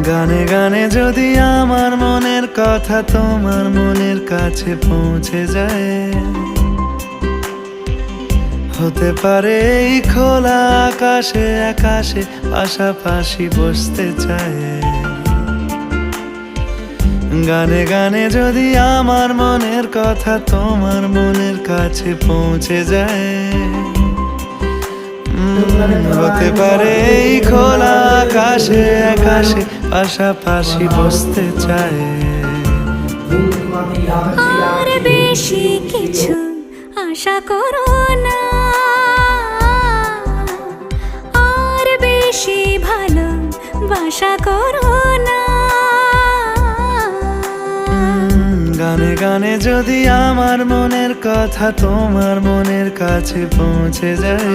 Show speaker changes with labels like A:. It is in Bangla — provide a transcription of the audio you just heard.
A: গানে গানে যদি আমার মনের কথা তোমার মনের কাছে পৌঁছে যায়, হতে পারে এই খোলা আকাশে আকাশে পাশাপাশি বসতে চায়। গানে গানে যদি আমার মনের কথা তোমার মনের কাছে পৌঁছে যায়, হতে পারে এই খোলা আকাশে আকাশে পাশাপাশি বসতে চায়।
B: আর বেশি কিছু আশা করো না, আর বেশি ভালোবাসা করো না।
A: গানে গানে যদি আমার মনের কথা তোমার মনের কাছে পৌঁছে যায়,